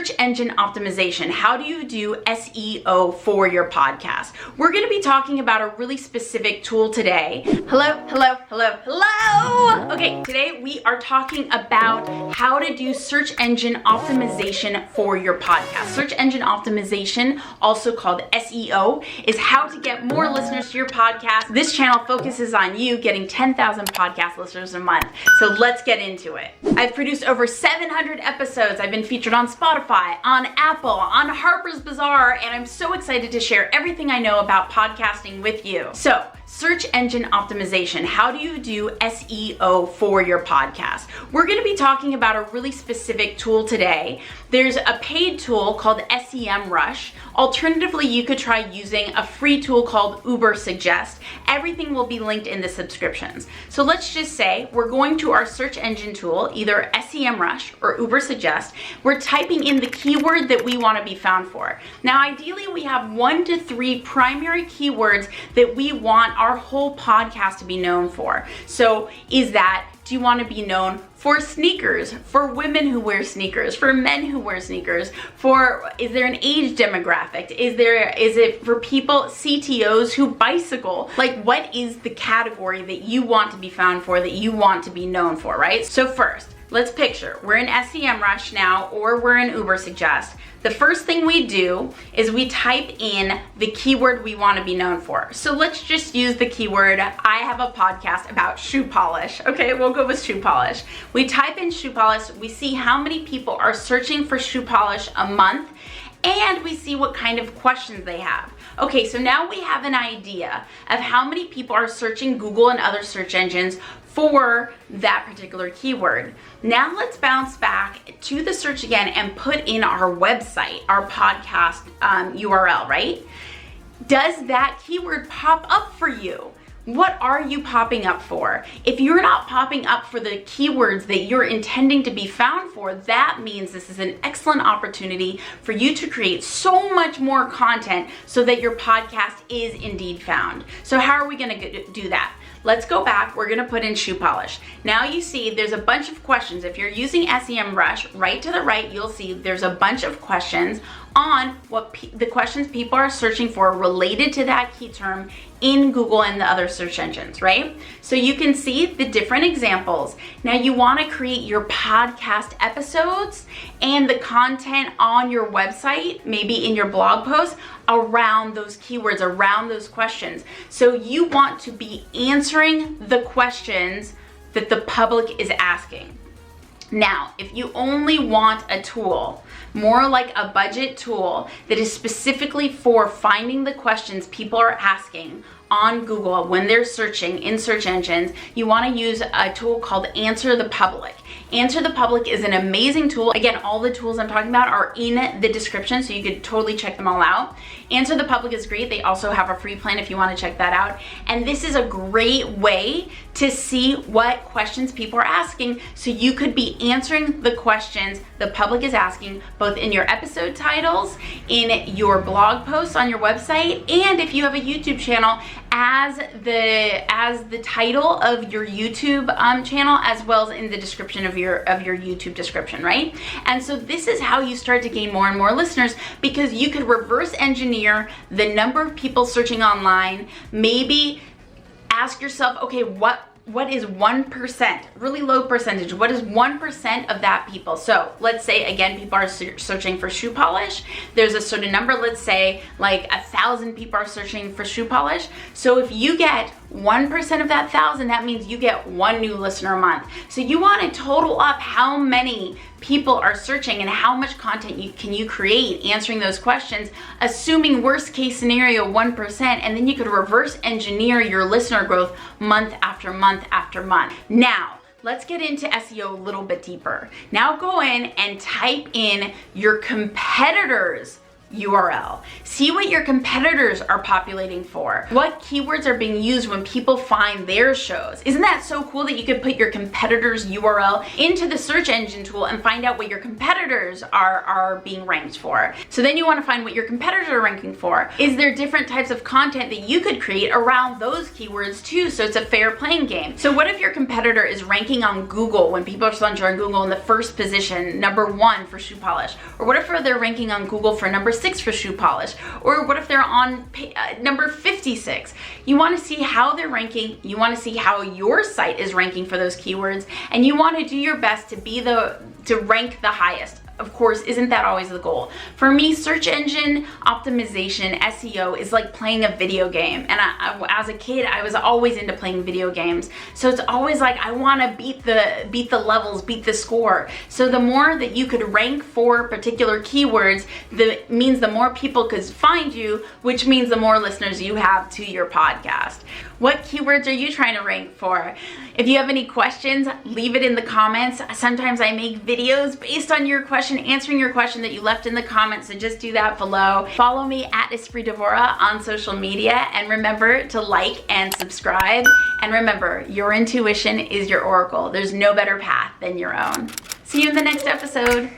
search engine optimization. How do you do SEO for your podcast? We're going to be talking about a really specific tool today. Hello. Okay, today we are talking about how to do search engine optimization for your podcast. Search engine optimization, also called SEO, is how to get more listeners to your podcast. This channel focuses on you getting 10,000 podcast listeners a month. So let's get into it. I've produced over 700 episodes. I've been featured on Spotify, on Apple, on Harper's Bazaar, and I'm so excited to share everything I know about podcasting with you. So, search engine optimization. How do you do SEO for your podcast? We're going to be talking about a really specific tool today. There's a paid tool called SEMrush. Alternatively, you could try using a free tool called Ubersuggest. Everything will be linked in the subscriptions. So let's just say we're going to our search engine tool, either SEMrush or Ubersuggest. We're typing in the keyword that we want to be found for. Now, ideally, we have 1 to 3 primary keywords that we want our whole podcast to be known for. So do you want to be known for sneakers, for women who wear sneakers, for men who wear sneakers, is there an age demographic? Is it for people, CTOs who bicycle? Like, what is the category that you want to be found for, that you want to be known for, right? So first, let's picture, we're in SEMrush now, or we're in Ubersuggest. The first thing we do is we type in the keyword we want to be known for. So let's just use the keyword, I have a podcast about shoe polish. Okay, we'll go with shoe polish. We type in shoe polish, we see how many people are searching for shoe polish a month, and we see what kind of questions they have. Okay, so now we have an idea of how many people are searching Google and other search engines for that particular keyword. Now let's bounce back to the search again and put in our website, our podcast URL, right? Does that keyword pop up for you? What are you popping up for? If you're not popping up for the keywords that you're intending to be found for, that means this is an excellent opportunity for you to create so much more content so that your podcast is indeed found. So how are we going to do that? Let's go back. We're going to put in shoe polish. Now you see there's a bunch of questions. If you're using SEMrush, right to the right, you'll see there's a bunch of questions on what the questions people are searching for related to that key term in Google and the other search engines, right? So you can see the different examples. Now you want to create your podcast episodes and the content on your website, maybe in your blog post, around those keywords, around those questions. So you want to be answering the questions that the public is asking. Now, if you only want a tool, more like a budget tool that is specifically for finding the questions people are asking on Google when they're searching in search engines, you want to use a tool called Answer the Public. Answer the Public is an amazing tool. Again, all the tools I'm talking about are in the description, so you could totally check them all out. Answer the Public is great. They also have a free plan if you want to check that out. And this is a great way to see what questions people are asking, so you could be answering the questions the public is asking, both in your episode titles, in your blog posts on your website, and if you have a YouTube channel, as the title of your YouTube channel, as well as in the description of your YouTube description, right? And so this is how you start to gain more and more listeners, because you could reverse engineer the number of people searching online. Maybe ask yourself, okay, what is 1%, really low percentage, what is 1% of that people? So let's say, again, people are searching for shoe polish. There's a certain number, let's say like 1,000 people are searching for shoe polish. So if you get 1% of that 1,000, that means you get 1 new listener a month. So you want to total up how many people are searching and how much content can you create answering those questions, assuming worst case scenario 1%, and then you could reverse engineer your listener growth month after month after month. Now, let's get into SEO a little bit deeper. Now go in and type in your competitors' URL. See what your competitors are populating for. What keywords are being used when people find their shows. Isn't that so cool that you could put your competitor's URL into the search engine tool and find out what your competitors are being ranked for? So then you want to find what your competitors are ranking for. Is there different types of content that you could create around those keywords too, so it's a fair playing game? So what if your competitor is ranking on Google when people are searching on Google in the first position, number 1 for shoe polish? Or what if they're ranking on Google for number 6 for shoe polish? Or what if they're on number 56? You want to see how they're ranking, you want to see how your site is ranking for those keywords, and you want to do your best to rank the highest. Of course, isn't that always the goal? For me, search engine optimization, SEO, is like playing a video game. And as a kid, I was always into playing video games. So it's always like, I want to beat the levels, beat the score. So the more that you could rank for particular keywords, means the more people could find you, which means the more listeners you have to your podcast. What keywords are you trying to rank for? If you have any questions, leave it in the comments. Sometimes I make videos based on your question, answering your question that you left in the comments, so just do that below. Follow me at Espree Devora on social media, and remember to like and subscribe. And remember, your intuition is your oracle. There's no better path than your own. See you in the next episode.